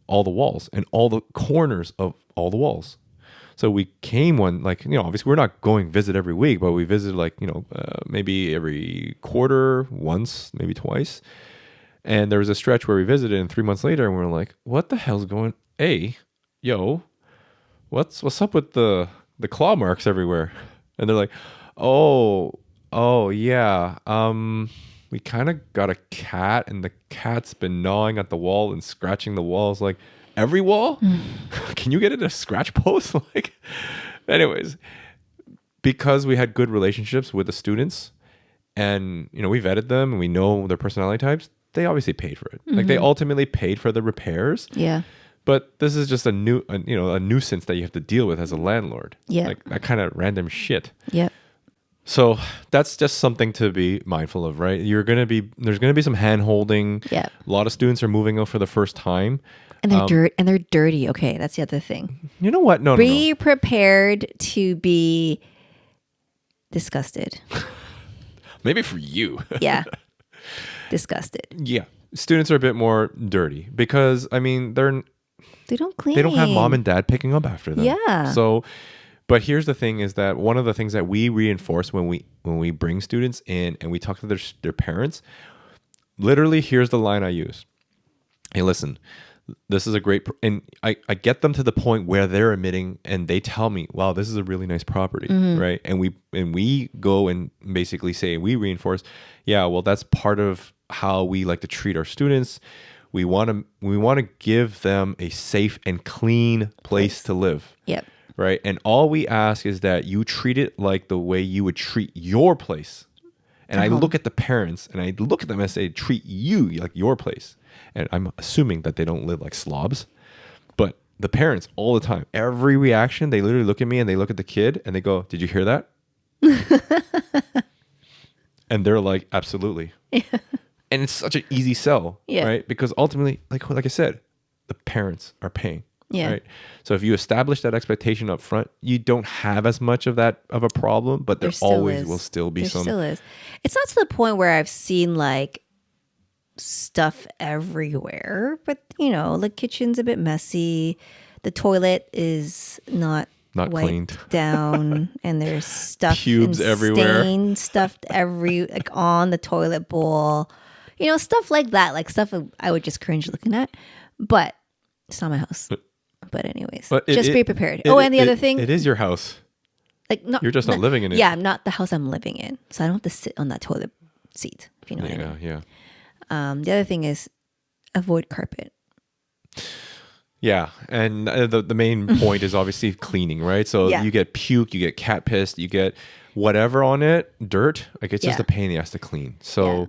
all the walls and all the corners of all the walls. So we came obviously we're not going visit every week, but we visited maybe every quarter, once, maybe twice. And there was a stretch where we visited, and 3 months later, and we were like, what the hell's going, what's up with the claw marks everywhere? And they're like, Oh, oh yeah. We kind of got a cat, and the cat's been gnawing at the wall and scratching the walls. Like every wall. Can you get it a scratch post? Like, anyways, because we had good relationships with the students, and we vetted them and we know their personality types. They obviously paid for it. Like they ultimately paid for the repairs. Yeah. But this is just a nuisance that you have to deal with as a landlord. Yeah. Like that kind of random shit. Yep. So that's just something to be mindful of, right? There's gonna be some hand holding. Yeah. A lot of students are moving out for the first time. And they're dirty. Okay, that's the other thing. You know what? No. Be prepared to be disgusted. Maybe for you. Yeah. Disgusted. Yeah. Students are a bit more dirty because They don't clean. they don't have mom and dad picking up after them. Yeah. So, but here's the thing: is that one of the things that we reinforce when we bring students in and we talk to their parents. Literally, here's the line I use: "Hey, listen, this is a great," and I get them to the point where they're admitting and they tell me, "Wow, this is a really nice property," right? And we go and basically say we reinforce, "Yeah, well, that's part of how we like to treat our students. We want to give them a safe and clean place to live." Yep. Right. And all we ask is that you treat it like the way you would treat your place. And I look at the parents and I look at them and say, treat you like your place. And I'm assuming that they don't live like slobs. But the parents all the time, every reaction, they literally look at me and they look at the kid and they go, "Did you hear that?" And they're like, "Absolutely." And it's such an easy sell, right? Because ultimately, like I said, the parents are paying. Yeah. Right. So if you establish that expectation up front, you don't have as much of a problem, but there always will still be some. There still is. It's not to the point where I've seen like stuff everywhere, but the kitchen's a bit messy. The toilet is not wiped cleaned down, and there's stuff, pubes and everywhere, stain stuffed like on the toilet bowl. Stuff like that, like stuff I would just cringe looking at. But it's not my house. But anyways, just be prepared. And the other thing, it is your house. Like you're just not living in it. Yeah, not the house I'm living in, so I don't have to sit on that toilet seat. If you know what I mean. Yeah. The other thing is avoid carpet. Yeah, and the main point is obviously cleaning, right? So you get puke, you get cat piss, you get whatever on it, dirt. Like it's just a pain in the ass to clean. So,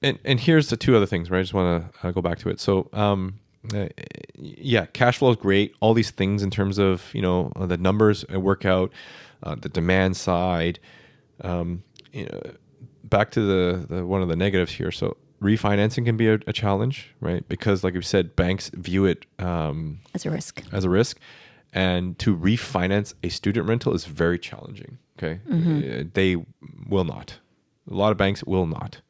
and here's the two other things, right? I just want to go back to it. So, cash flow is great. All these things in terms of the numbers work out, the demand side. Back to the one of the negatives here. So refinancing can be a challenge, right? Because like we said, banks view it as a risk. And to refinance a student rental is very challenging. Okay, they will not. A lot of banks will not.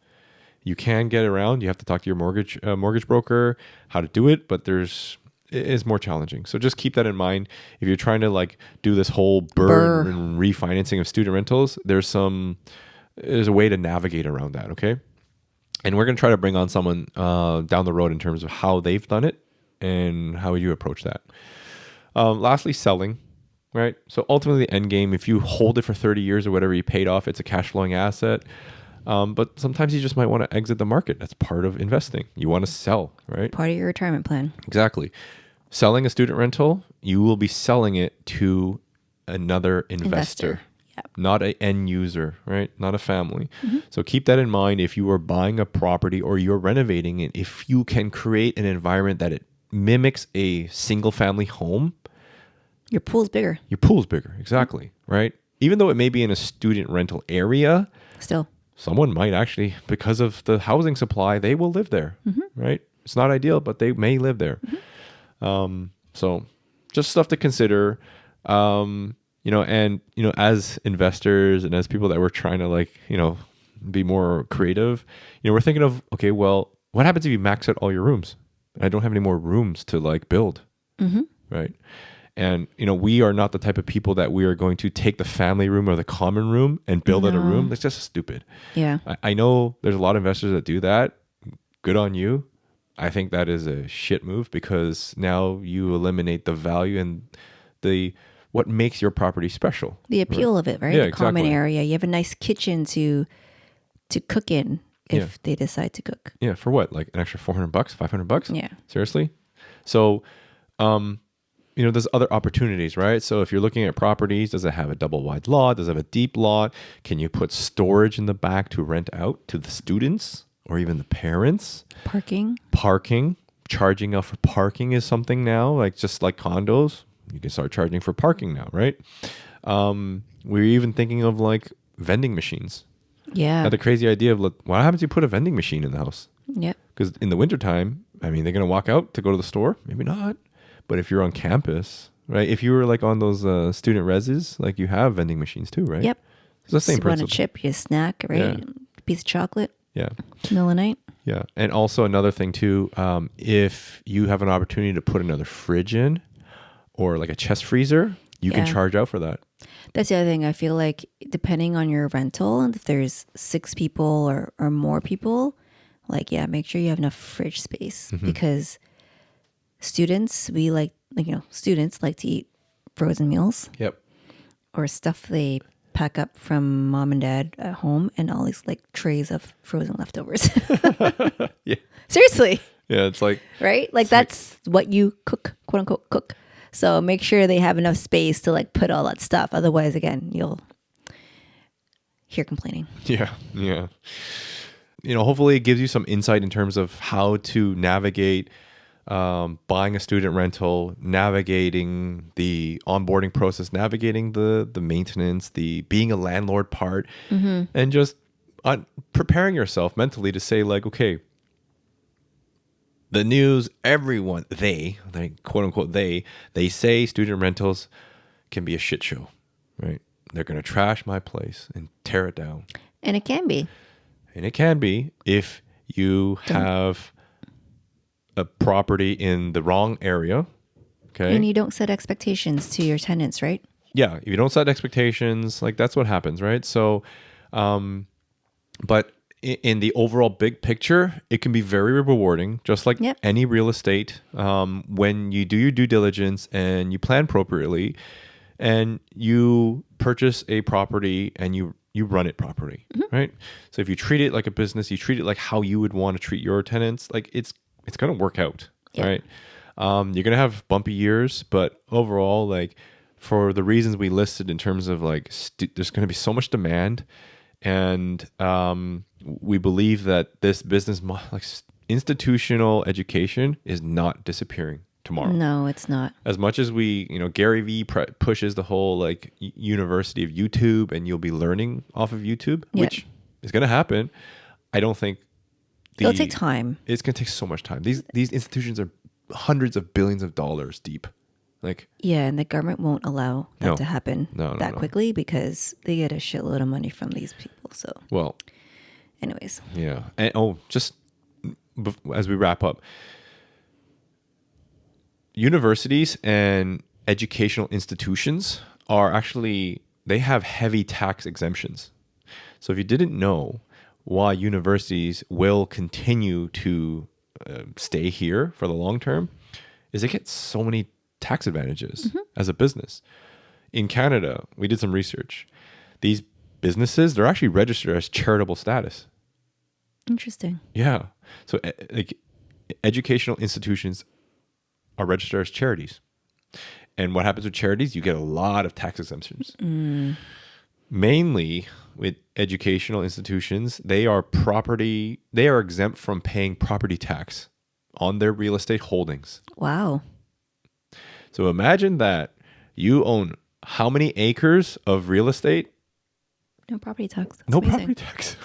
You can get around. You have to talk to your mortgage broker how to do it, but it is more challenging. So just keep that in mind. If you're trying to like do this whole burn and refinancing of student rentals, there's a way to navigate around that. Okay, and we're going to try to bring on someone down the road in terms of how they've done it and how you approach that. Lastly, selling. Right. So ultimately, the end game, if you hold it for 30 years or whatever you paid off, it's a cash flowing asset. But sometimes you just might want to exit the market. That's part of investing. You want to sell, right? Part of your retirement plan. Exactly. Selling a student rental, you will be selling it to another investor. Yep. Not an end user, right? Not a family. So keep that in mind. If you are buying a property or you're renovating it, if you can create an environment that it mimics a single family home, your pool's bigger. Exactly. Right. Even though it may be in a student rental area, still someone might actually, because of the housing supply, they will live there, right? It's not ideal, but they may live there. So just stuff to consider, and, as investors and as people that we're trying to be more creative, we're thinking of, okay, well, what happens if you max out all your rooms? I don't have any more rooms to build, right? And, we are not the type of people that we are going to take the family room or the common room and build out a room. That's just stupid. Yeah. I know there's a lot of investors that do that. Good on you. I think that is a shit move because now you eliminate the value and the what makes your property special. The appeal of it, right? Yeah, The common exactly. area. You have a nice kitchen to cook in if they decide to cook. Yeah, for what? Like an extra $400, $500? Yeah. Seriously? So, there's other opportunities, right? So if you're looking at properties, does it have a double wide lot? Does it have a deep lot? Can you put storage in the back to rent out to the students or even the parents? Parking. Parking, charging out for parking is something now, like just like condos, you can start charging for parking now, right? We're even thinking of like vending machines. Yeah. Had the crazy idea of what happens if you put a vending machine in the house? Yep. Because in the wintertime, I mean, they're going to walk out to go to the store? Maybe not. But if you're on campus, right? If you were like on those student reses, like you have vending machines too, right? Yep. It's the same You want a principle. chip, you snack, right? Yeah. Piece of chocolate, Yeah. middle of the night. Yeah. And also another thing too, if you have an opportunity to put another fridge in or like a chest freezer, you can Yeah. charge out for that. That's the other thing. I feel like depending on your rental, if there's 6 people or more people, like, yeah, make sure you have enough fridge space because students, students like to eat frozen meals Yep. or stuff they pack up from mom and dad at home and all these like trays of frozen leftovers. Yeah. Seriously, Yeah. It's like, right? Like that's what you cook, quote unquote, cook. So make sure they have enough space to like put all that stuff. Otherwise, again, you'll hear complaining. yeah. Yeah. Hopefully it gives you some insight in terms of how to navigate buying a student rental, navigating the onboarding process, navigating the maintenance, the being a landlord part, and just preparing yourself mentally to say like, okay, the news, everyone, they quote unquote, they say student rentals can be a shit show, right? They're going to trash my place and tear it down. And it can be. And it can be if you have a property in the wrong area. Okay. And you don't set expectations to your tenants, right? Yeah. If you don't set expectations, like that's what happens, right? So, but in the overall big picture, it can be very rewarding, just like Yep. any real estate. When you do your due diligence and you plan appropriately and you purchase a property and you run it properly, right? So if you treat it like a business, you treat it like how you would want to treat your tenants, like it's going to work out, Yep. right? You're going to have bumpy years, but overall, like for the reasons we listed in terms of like, there's going to be so much demand. And we believe that this business, like institutional education, is not disappearing tomorrow. No, it's not. As much as we, Gary Vee pushes the whole like university of YouTube, and you'll be learning off of YouTube, Yeah. which is going to happen. I don't think It'll take time. It's going to take so much time. These institutions are hundreds of billions of dollars deep. Like, Yeah, and the government won't allow that No. to happen No, that quickly because they get a shitload of money from these people. So, well, anyways. yeah. And just as we wrap up, universities and educational institutions are actually, they have heavy tax exemptions. So if you didn't know why universities will continue to stay here for the long term, is they get so many tax advantages as a business. In Canada, we did some research. These businesses, they're actually registered as charitable status. Interesting. Yeah. So like educational institutions are registered as charities. And what happens with charities? You get a lot of tax exemptions. Mainly with educational institutions, they are exempt from paying property tax on their real estate holdings. Wow. So imagine that you own how many acres of real estate? No property tax. That's No amazing. property tax.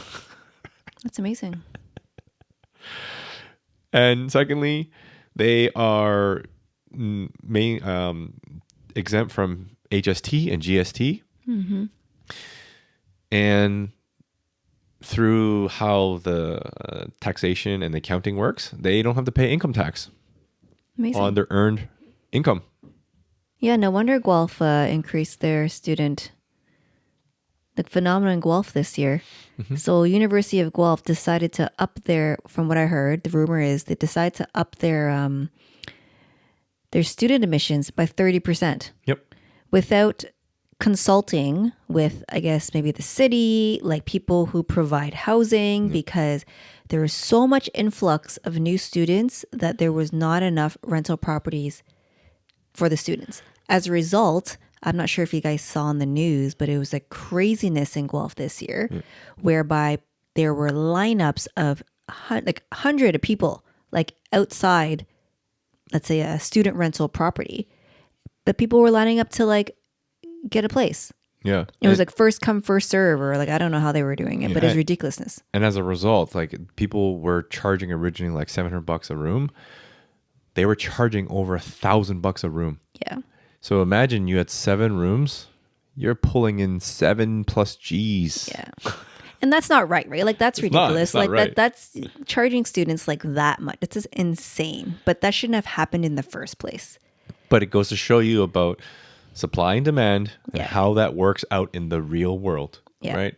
That's amazing. And secondly, they are exempt from HST and GST. And through how the taxation and the accounting works, they don't have to pay income tax Amazing. on their earned income. Yeah, no wonder Guelph increased their student, the phenomenon in Guelph this year. So University of Guelph decided to up their, from what I heard, the rumor is they decided to up their student admissions by 30%, Yep. without consulting with, I guess, maybe the city, like people who provide housing, because there was so much influx of new students that there was not enough rental properties for the students. As a result, I'm not sure if you guys saw in the news, but it was like craziness in Guelph this year, whereby there were lineups of like 100 of people like outside, let's say a student rental property, but people were lining up to like get a place. Yeah. It was like first come, first serve, or like, I don't know how they were doing it, but it was ridiculousness. And as a result, like people were charging originally like $700 a room. They were charging over $1,000 a room. Yeah. So imagine you had 7 rooms, you're pulling in 7 plus G's. Yeah. And that's not right? Like that's ridiculous. It's not like right. that's charging students like that much. It's just insane. But that shouldn't have happened in the first place. But it goes to show you about supply and demand and Yeah. how that works out in the real world. Yeah. Right.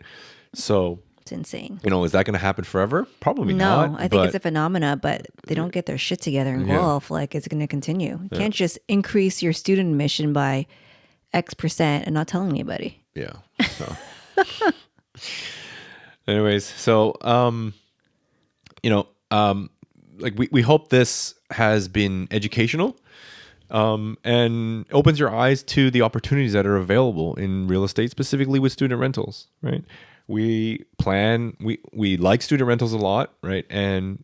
So, It's insane. is that going to happen forever? Probably No, not. I think it's a phenomena, but they don't get their shit together in Guelph. Like it's going to continue. You can't just increase your student admission by X% and not tell anybody. Yeah. So. Anyways, so like we hope this has been educational, and opens your eyes to the opportunities that are available in real estate, specifically with student rentals. Right? We like student rentals a lot, right? And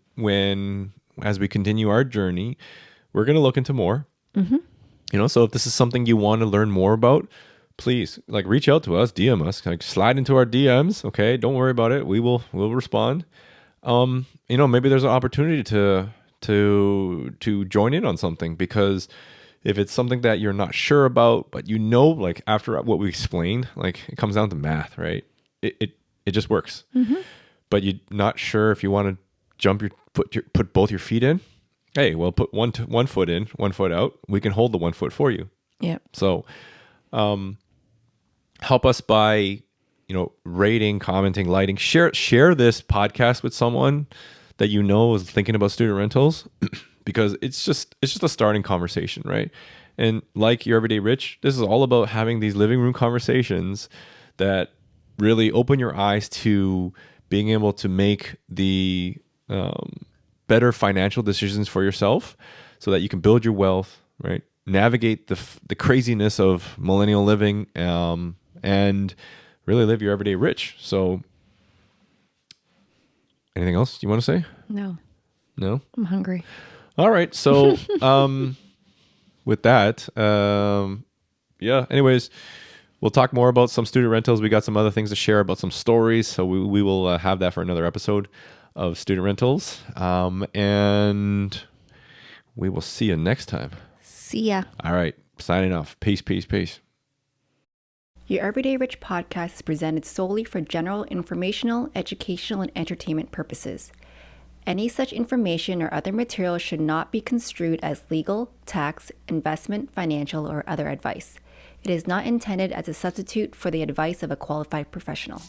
as we continue our journey, we're going to look into more. So if this is something you want to learn more about, please like reach out to us, DM us, like slide into our DMs. Okay. Don't worry about it. We'll respond. Maybe there's an opportunity to join in on something, because if it's something that you're not sure about, but like after what we explained, like it comes down to math, right? It just works. But you're not sure if you want to put both your feet in. Hey, well, put one foot in, 1 foot out. We can hold the 1 foot for you. Yeah. So, help us by, rating, commenting, liking, share this podcast with someone that is thinking about student rentals, because it's just a starting conversation, right? And like Your Everyday Rich, this is all about having these living room conversations that really open your eyes to being able to make the better financial decisions for yourself, so that you can build your wealth, right? Navigate the craziness of millennial living, and really live your everyday rich. So, anything else you want to say? No. No? I'm hungry. All right. So, with that, anyways, we'll talk more about some student rentals. We got some other things to share about some stories. So we will have that for another episode of student rentals. And we will see you next time. See ya. All right. Signing off. Peace, peace, peace. Your Everyday Rich podcast is presented solely for general informational, educational, and entertainment purposes. Any such information or other material should not be construed as legal, tax, investment, financial, or other advice. It is not intended as a substitute for the advice of a qualified professional.